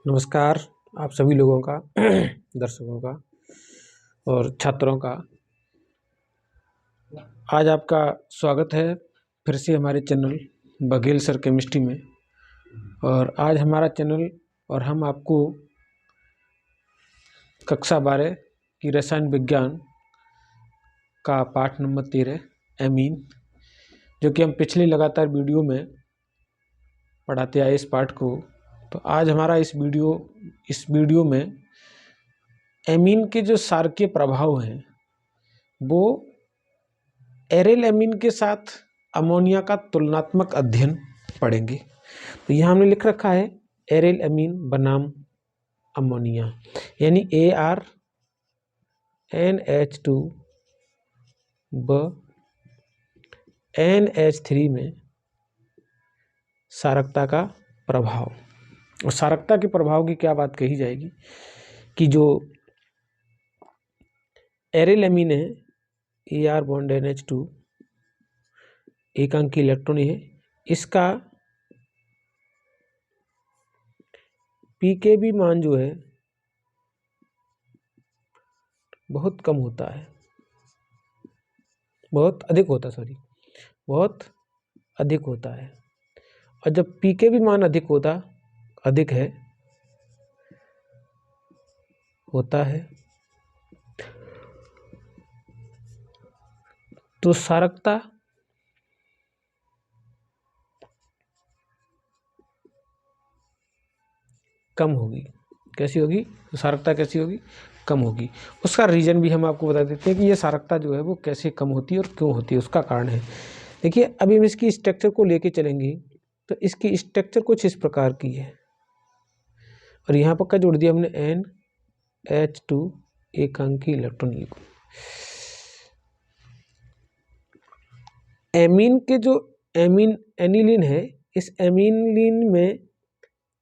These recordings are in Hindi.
नमस्कार आप सभी लोगों का दर्शकों का और छात्रों का। आज आपका स्वागत है फिर से हमारे चैनल बघेल सर केमिस्ट्री में। और आज हमारा चैनल और हम आपको कक्षा 12 की रसायन विज्ञान का पाठ नंबर 13 एमीन, जो कि हम पिछले लगातार वीडियो में पढ़ाते आए इस पाठ को। तो आज हमारा इस वीडियो में एमीन के जो सारकीय प्रभाव हैं वो एरेल एमीन के साथ अमोनिया का तुलनात्मक अध्ययन पढ़ेंगे। तो यहाँ हमने लिख रखा है एरेल एमीन बनाम अमोनिया, यानी ArNH2 व NH3 में सारकता का प्रभाव। और सारकता के प्रभाव की क्या बात कही जाएगी कि जो एरेल एमीन है AR बॉन्ड NH2 एकांकी इलेक्ट्रॉन है, इसका pKb मान जो है बहुत कम होता है, बहुत अधिक होता है। और जब pKb मान अधिक होता है तो सारकता कम होगी। कैसी होगी? तो सारकता कैसी होगी? कम होगी। उसका रीजन भी हम आपको बता देते हैं कि ये सारकता जो है वो कैसे कम होती है और क्यों होती है, उसका कारण है। देखिए, अभी हम इसकी स्ट्रक्चर को लेके चलेंगे तो इसकी स्ट्रक्चर कुछ इस प्रकार की है। और यहाँ पर क्या जोड़ दिया हमने? NH2 एकांकी इलेक्ट्रॉन युग्म। एमीन के जो एनिलीन है, इस एनिलीन में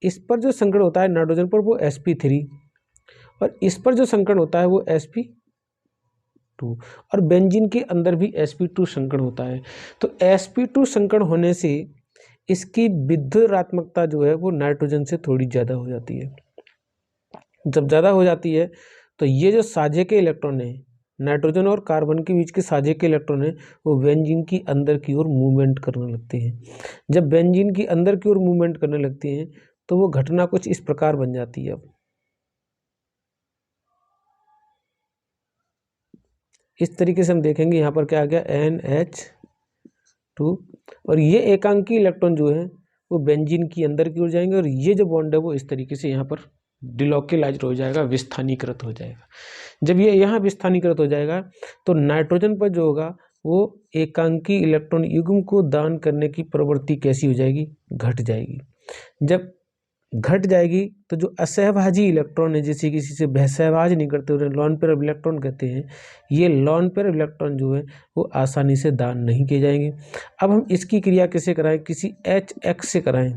इस पर जो संकरण होता है नाइट्रोजन पर वो sp3, और इस पर जो संकरण होता है वो sp2, और बेंजीन के अंदर भी sp2 संकरण होता है। तो sp2 संकरण होने से इसकी विद्युतात्मकता जो है वो नाइट्रोजन से थोड़ी ज़्यादा हो जाती है। जब ज़्यादा हो जाती है तो ये जो साझे के इलेक्ट्रॉन है, नाइट्रोजन और कार्बन के बीच के साझे के इलेक्ट्रॉन है, वो बेंजीन की अंदर की ओर मूवमेंट करने लगते हैं। जब बेंजीन की अंदर की ओर मूवमेंट करने लगते हैं तो वो घटना कुछ इस प्रकार बन जाती है। अब इस तरीके से हम देखेंगे, यहाँ पर क्या आ गया? NH2, और ये एकांकी इलेक्ट्रॉन जो है वो बेंजीन की अंदर की ओर जाएंगे, और ये जो बॉन्ड है वो इस तरीके से यहाँ पर डिलोकेलाइज्ड हो जाएगा, विस्थानीकृत हो जाएगा। जब ये यहाँ विस्थानीकृत हो जाएगा तो नाइट्रोजन पर जो होगा वो एकांकी इलेक्ट्रॉन युग्म को दान करने की प्रवृत्ति कैसी हो जाएगी? घट जाएगी। जब घट जाएगी तो जो असहभाजी इलेक्ट्रॉन है, जैसे किसी से सहभाज नहीं करते, उन्हें लॉन पेयर ऑफ इलेक्ट्रॉन कहते हैं, ये लॉन पेयर ऑफ इलेक्ट्रॉन जो है वो आसानी से दान नहीं किए जाएंगे। अब हम इसकी क्रिया कैसे कराएं? किसी HX से कराएं।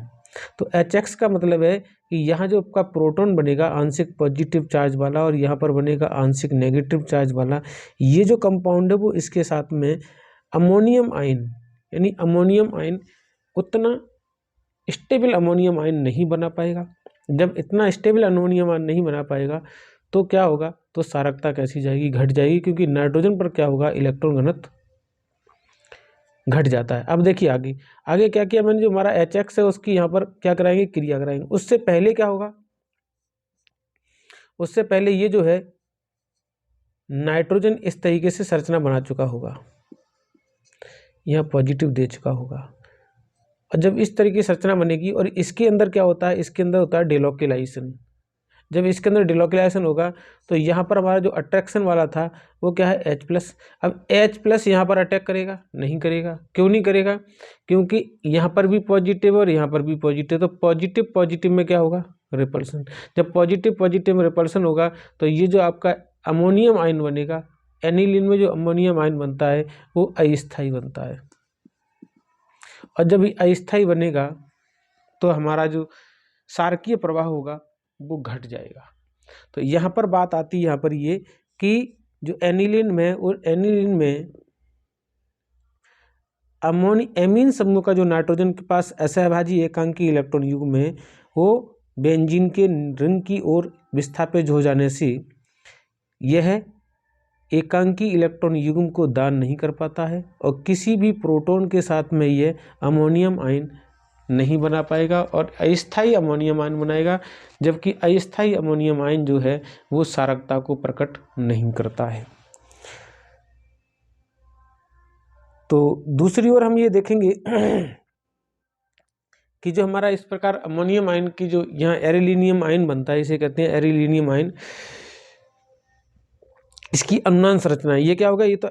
तो HX का मतलब है कि यहाँ जो आपका प्रोटॉन बनेगा आंशिक पॉजिटिव चार्ज वाला, और यहाँ पर बनेगा आंशिक नेगेटिव चार्ज वाला, ये जो कंपाउंड है वो इसके साथ में अमोनियम आयन, यानी अमोनियम आयन उतना स्टेबल अमोनियम आयन नहीं बना पाएगा। जब इतना स्टेबल अमोनियम आयन नहीं बना पाएगा तो क्या होगा? तो सारकता कैसी जाएगी? घट जाएगी, क्योंकि नाइट्रोजन पर क्या होगा? इलेक्ट्रॉन घनत्व घट जाता है। अब देखिए आगे क्या किया मैंने, जो हमारा HX है उसकी यहाँ पर क्या कराएंगे? क्रिया कराएंगे। उससे पहले क्या होगा? उससे पहले ये जो है नाइट्रोजन इस तरीके से संरचना बना चुका होगा, यहाँ पॉजिटिव दे चुका होगा। और जब इस तरीके से संरचना बनेगी और इसके अंदर क्या होता है? इसके अंदर होता है डिलोकेलाइजेशन। जब इसके अंदर डिलोकेलाइजेशन होगा तो यहाँ पर हमारा जो अट्रैक्शन वाला था वो क्या है? H+। अब H+ यहाँ पर अटैक करेगा? नहीं करेगा। क्यों नहीं करेगा? क्योंकि यहाँ पर भी पॉजिटिव और यहाँ पर भी पॉजिटिव, तो पॉजिटिव पॉजिटिव में क्या होगा? रिपल्सन। जब पॉजिटिव पॉजिटिव में रिपल्सन होगा तो ये जो आपका अमोनियम आयन बनेगा, एनिलीन में जो अमोनियम आयन बनता है वो अस्थायी बनता है। और जब ये अस्थायी बनेगा तो हमारा जो सारकीय प्रवाह होगा वो घट जाएगा। तो यहाँ पर बात आती है यहाँ पर ये कि जो एनिलीन में और एनिलीन में एमीन समूह का जो नाइट्रोजन के पास असहभाजी एकांकी इलेक्ट्रॉन युग्म है वो बेंजीन के रिंग की ओर विस्थापित हो जाने से यह एकांकी इलेक्ट्रॉन युग्म को दान नहीं कर पाता है और किसी भी प्रोटॉन के साथ में यह अमोनियम आयन नहीं बना पाएगा और अस्थायी अमोनियम आयन बनाएगा, जबकि अस्थायी अमोनियम आयन जो है वो क्षारकता को प्रकट नहीं करता है। तो दूसरी ओर हम ये देखेंगे कि जो हमारा इस प्रकार अमोनियम आयन की जो यहाँ एरिलीनियम आयन बनता है, इसे कहते हैं एरिलीनियम आयन, इसकी अनुनाद संरचना है। ये क्या होगा, ये तो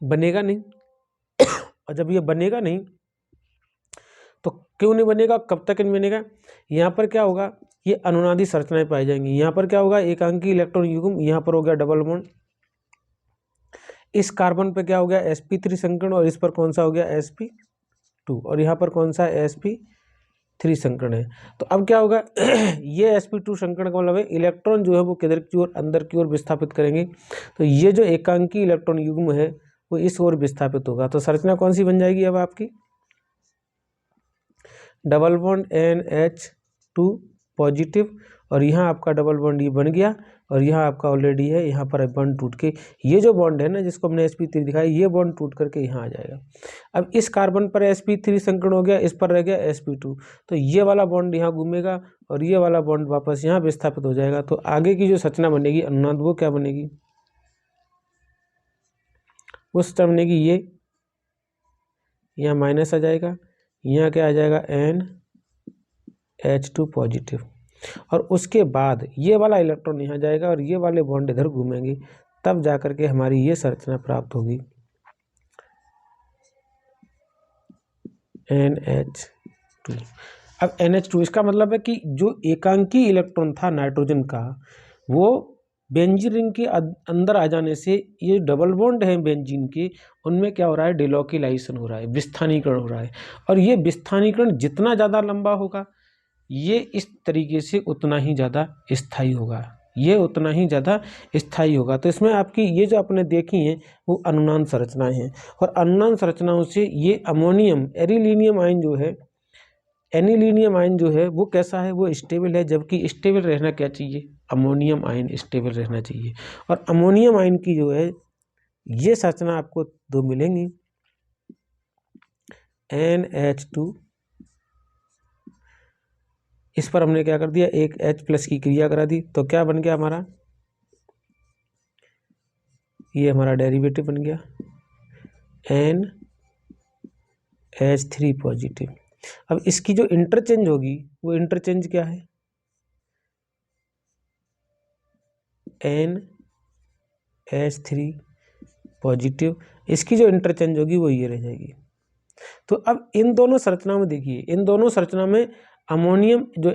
बनेगा नहीं और जब ये बनेगा नहीं तो क्यों नहीं बनेगा, कब तक नहीं बनेगा, यहाँ पर क्या होगा, ये अनुनादी संरचनाएं पाई जाएंगी। यहाँ पर क्या होगा, एकांकी इलेक्ट्रॉन युग्म, यहाँ पर हो गया डबल बॉन्ड, इस कार्बन पे क्या हो गया sp3 संकरण और इस पर कौन सा हो गया sp2 और यहाँ पर कौन सा sp3 संकरण है। तो अब क्या होगा ये sp2 संकरण का मतलब है इलेक्ट्रॉन जो है वो किधर की ओर, अंदर की ओर विस्थापित करेंगे। तो ये जो एकांकी इलेक्ट्रॉन युग्म है वो इस ओर विस्थापित होगा। तो संरचना कौन सी बन जाएगी अब आपकी, डबल बॉन्ड NH2 पॉजिटिव और यहाँ आपका डबल बॉन्ड ये बन गया और यहाँ आपका ऑलरेडी है, यहाँ पर बॉन्ड टूट के ये जो बॉन्ड है ना जिसको हमने sp3 दिखाया, ये बॉन्ड टूट करके यहाँ आ जाएगा। अब इस कार्बन पर sp3 संकरण हो गया, इस पर रह गया sp2, तो ये वाला बॉन्ड यहाँ घूमेगा और ये वाला बॉन्ड वापस यहाँ विस्थापित हो जाएगा। तो आगे की जो संरचना बनेगी अनुनाद वो क्या बनेगी, उस टर्म बनेगी ये, यहाँ माइनस आ जाएगा, यहाँ क्या आ जाएगा NH2 पॉजिटिव और उसके बाद ये वाला इलेक्ट्रॉन यहाँ जाएगा और ये वाले बॉन्ड इधर घूमेंगे, तब जाकर के हमारी ये संरचना प्राप्त होगी NH2। अब NH2 इसका मतलब है कि जो एकांकी इलेक्ट्रॉन था नाइट्रोजन का वो बेंजीन रिंग के अंदर आ जाने से ये डबल बॉन्ड है बेंजीन के, उनमें क्या हो रहा है, डिलॉकिलाइजेशन हो रहा है, विस्थानीकरण हो रहा है। और ये विस्थानीकरण जितना ज़्यादा लंबा होगा ये इस तरीके से उतना ही ज़्यादा स्थायी होगा, ये उतना ही ज़्यादा स्थायी होगा। तो इसमें आपकी ये जो आपने देखी हैं वो अनुनाद संरचनाएं हैं और अनुनाद संरचनाओं से ये अमोनियम एरिलीनियम आयन जो है, एनिलीनियम आयन जो है वो कैसा है, वो स्टेबल है, जबकि स्टेबल रहना क्या चाहिए, अमोनियम आयन स्टेबल रहना चाहिए। और अमोनियम आयन की जो है ये संरचना आपको दो मिलेंगी, NH2, इस पर हमने क्या कर दिया, एक H+ की क्रिया करा दी, तो क्या बन गया हमारा, ये हमारा डेरिवेटिव बन गया NH3 पॉजिटिव। अब इसकी जो इंटरचेंज होगी वो इंटरचेंज क्या है, NH3 पॉजिटिव, इसकी जो इंटरचेंज होगी वो ये रह जाएगी। तो अब इन दोनों संरचनाओं में देखिए, इन दोनों संरचना में अमोनियम जो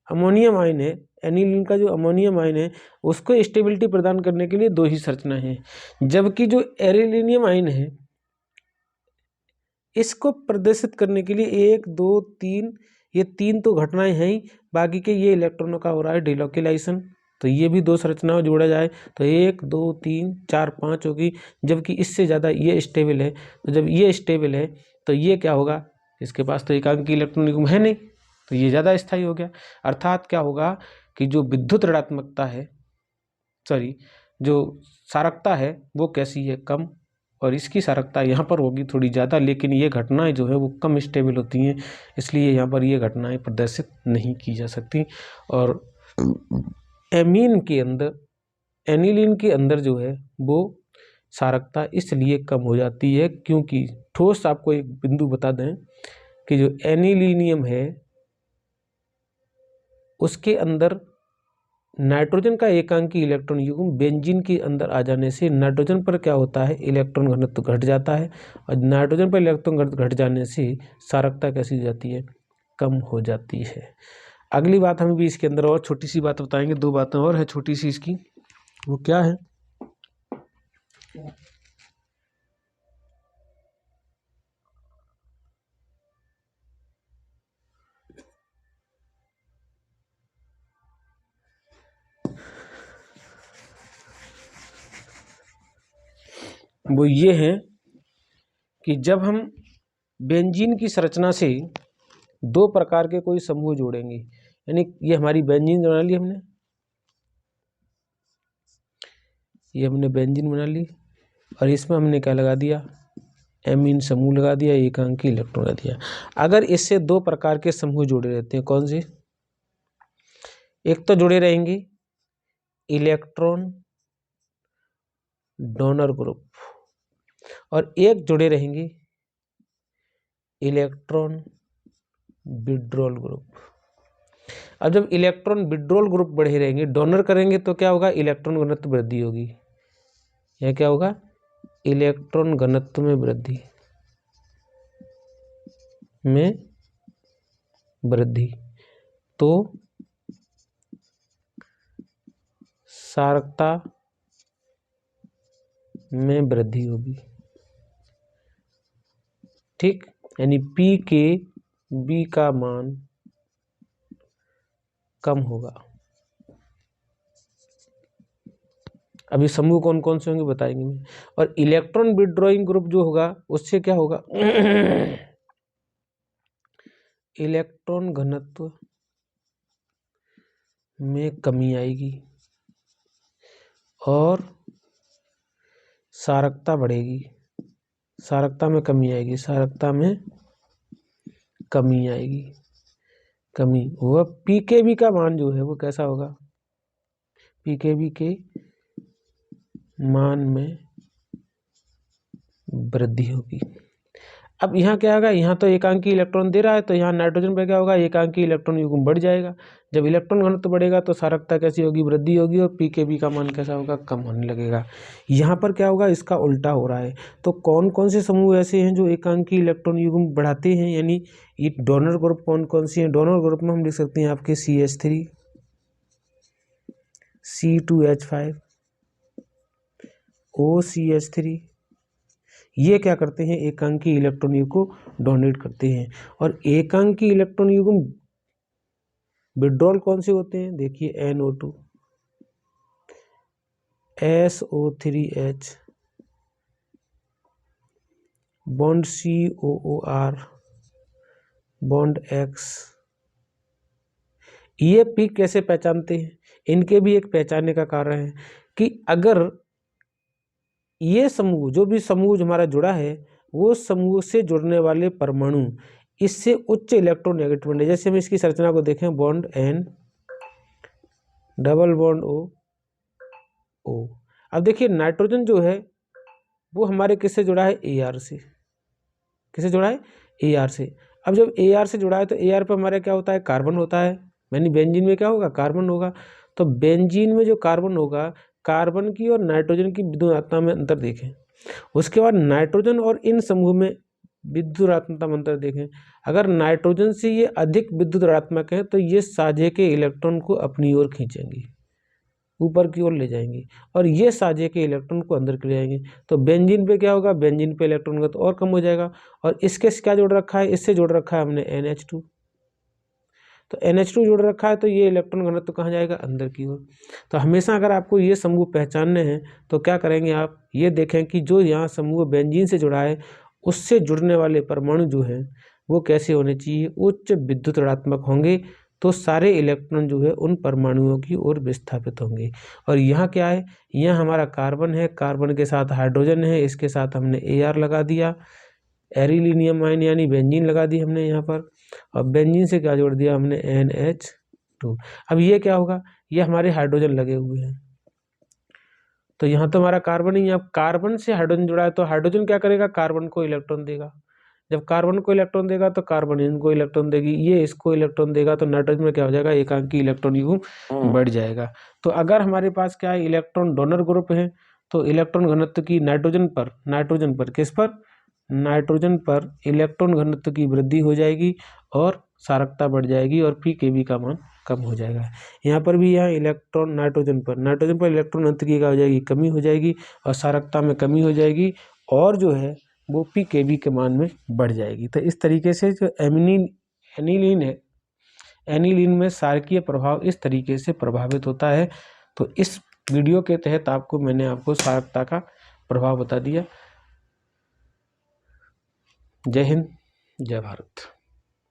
अमोनियम आयन है, एनिलीन का जो अमोनियम आयन है उसको स्टेबिलिटी प्रदान करने के लिए दो ही संरचना है, जबकि जो एरिलीनियम आयन है इसको प्रदर्शित करने के लिए 1 2 3, ये 3 तो घटनाएं हैं ही, बाकी के ये इलेक्ट्रॉनों का हो रहा है डिलॉकिलाइजेशन। तो ये भी दो संरचनाओं जोड़ा जाए तो 1 2 3 4 5 होगी, जबकि इससे ज़्यादा ये स्टेबल है। तो जब ये स्टेबल है तो ये क्या होगा, इसके पास तो एकांकी इलेक्ट्रॉन युग्म है नहीं, तो ये ज़्यादा स्थायी हो गया। अर्थात क्या होगा कि जो विद्युत ऋणात्मकता है, सॉरी जो क्षारकता है वो कैसी है, कम, और इसकी क्षारकता यहाँ पर होगी थोड़ी ज़्यादा, लेकिन ये घटनाएं जो है वो कम स्टेबल होती हैं, इसलिए यहाँ पर ये घटनाएं प्रदर्शित नहीं की जा सकती। और एमीन के अंदर, एनिलीन के अंदर जो है वो क्षारकता इसलिए कम हो जाती है क्योंकि ठोस, आपको एक बिंदु बता दें कि जो एनिलीनियम है उसके अंदर नाइट्रोजन का एकांकी इलेक्ट्रॉन युग्म बेंजीन के अंदर आ जाने से नाइट्रोजन पर क्या होता है, इलेक्ट्रॉन घनत्व घट जाता है और नाइट्रोजन पर इलेक्ट्रॉन घट जाने से क्षारकता कैसी हो जाती है, कम हो जाती है। अगली बात हम भी इसके अंदर और छोटी सी बात बताएंगे, दो बातें और है छोटी सी इसकी, वो क्या है, वो ये है कि जब हम बेंजीन की संरचना से दो प्रकार के कोई समूह जोड़ेंगे, यानी ये हमारी बेंजीन बना ली हमने, ये हमने बेंजीन बना ली और इसमें हमने क्या लगा दिया, एमीन समूह लगा दिया, एकांकी इलेक्ट्रॉन लगा दिया। अगर इससे दो प्रकार के समूह जुड़े रहते हैं, कौन से, एक तो जुड़े रहेंगे इलेक्ट्रॉन डोनर ग्रुप और एक जुड़े रहेंगे इलेक्ट्रॉन विड्रॉल ग्रुप। अब जब इलेक्ट्रॉन विड्रॉल ग्रुप बढ़े रहेंगे, डोनर करेंगे तो क्या होगा, इलेक्ट्रॉन घनत्व वृद्धि होगी, यह क्या होगा, इलेक्ट्रॉन घनत्व में वृद्धि तो सारकता में वृद्धि होगी, ठीक, यानी पी के बी का मान कम होगा। अभी समूह कौन कौन से होंगे बताएंगे मैं। और इलेक्ट्रॉन विड्रॉइंग ग्रुप जो होगा उससे क्या होगा, इलेक्ट्रॉन घनत्व में कमी आएगी और सारकता बढ़ेगी, सारकता में कमी आएगी, सारकता में कमी आएगी, कमी वह पीकेबी का मान जो है वो कैसा होगा, पीकेबी के मान में वृद्धि होगी। अब यहाँ क्या होगा, यहाँ तो एकांकी इलेक्ट्रॉन दे रहा है तो यहाँ नाइट्रोजन पे क्या होगा, एकांकी इलेक्ट्रॉन युग्म बढ़ जाएगा। जब इलेक्ट्रॉन घनत्व बढ़ेगा तो सारकता कैसी होगी, वृद्धि होगी और पीकेबी का मान कैसा होगा, कम होने लगेगा। यहाँ पर क्या होगा, इसका उल्टा हो रहा है। तो कौन कौन से समूह ऐसे हैं जो एकांकी इलेक्ट्रॉन युग्म बढ़ाते हैं, यानी ये डोनर ग्रुप कौन कौन सी हैं। डोनर ग्रुप में हम लिख सकते हैं आपके CH3, C2H5, OCH3, ये क्या करते हैं, एकांकी इलेक्ट्रॉन युग्म को डोनेट करते हैं। और एकांकी इलेक्ट्रॉन युग्म विड्रॉल कौन से होते हैं, देखिए NO2, SO3H, bond COOR, bond X। ये पीक कैसे पहचानते हैं, इनके भी एक पहचानने का कारण है कि अगर ये समूह जो भी समूह हमारा जुड़ा है वो समूह से जुड़ने वाले परमाणु इससे उच्च इलेक्ट्रोनेगेटिव है। जैसे हम इसकी संरचना को देखें, bond N, double bond O। अब देखिए नाइट्रोजन जो है वो हमारे किससे जुड़ा है, AR से। किससे जुड़ा है, AR से। अब जब AR से जुड़ा है तो AR पर हमारा क्या होता है, कार्बन होता है, यानी बेंजीन में क्या होगा, कार्बन होगा। तो बेंजीन में जो कार्बन होगा, कार्बन की और नाइट्रोजन की विद्युत में अंतर देखें। उसके बाद नाइट्रोजन और इन समूह में विद्युत ऋणात्मक अंतर देखें। अगर नाइट्रोजन से ये अधिक विद्युत ऋणात्मक है तो ये साझे के इलेक्ट्रॉन को अपनी ओर खींचेंगे, ऊपर की ओर ले जाएंगे, और ये साझे के इलेक्ट्रॉन को अंदर ले जाएंगे। तो बेंजीन पे क्या होगा, बेंजीन पे इलेक्ट्रॉन का तो और कम हो जाएगा। और इसके क्या जोड़ रखा है, इससे जोड़ रखा है हमने NH2। तो NH2 जोड़ रखा है तो ये इलेक्ट्रॉन घनत्व तो कहाँ जाएगा, अंदर की ओर। तो हमेशा अगर आपको ये समूह पहचानने हैं तो क्या करेंगे, आप ये देखें कि जो यहाँ समूह बेंजीन से जुड़ा है उससे जुड़ने वाले परमाणु जो हैं वो कैसे होने चाहिए, उच्च विद्युत ऋणात्मक होंगे, तो सारे इलेक्ट्रॉन जो है उन परमाणुओं की ओर विस्थापित होंगे। और यहाँ क्या है, यहाँ हमारा कार्बन है, कार्बन के साथ हाइड्रोजन है, इसके साथ हमने AR लगा दिया, एरिलीनियम आयन यानी बेंजीन लगा दी हमने यहाँ पर, और बेंजीन से क्या जोड़ दिया हमने, NH2। अब ये क्या होगा, ये हमारे हाइड्रोजन लगे हुए हैं, तो यहाँ तो हमारा कार्बन ही है। अब कार्बन से हाइड्रोजन जुड़ा है तो हाइड्रोजन क्या करेगा, कार्बन को इलेक्ट्रॉन देगा। जब कार्बन को इलेक्ट्रॉन देगा तो कार्बन इनको इलेक्ट्रॉन देगी, ये इसको इलेक्ट्रॉन देगा, तो नाइट्रोजन में क्या हो जाएगा, एकांकी इलेक्ट्रॉन युग्म बढ़ जाएगा। तो अगर हमारे पास क्या है, इलेक्ट्रॉन डोनर ग्रुप है तो इलेक्ट्रॉन घनत्व की नाइट्रोजन पर किस पर, नाइट्रोजन पर इलेक्ट्रॉन घनत्व की वृद्धि हो जाएगी और सारकता बढ़ जाएगी और pKb का मान कम हो जाएगा। यहाँ पर भी यहाँ इलेक्ट्रॉन नाइट्रोजन पर इलेक्ट्रॉन घनत्व की क्या हो जाएगी, कमी हो जाएगी और सारकता में कमी हो जाएगी, और जो है वो pKb के मान में बढ़ जाएगी। तो इस तरीके से जो एनिलीन है, एनिलीन में सारकीय प्रभाव इस तरीके से प्रभावित होता है। तो इस वीडियो के तहत मैंने आपको सारकता का प्रभाव बता दिया। जय हिंद, जय भारत।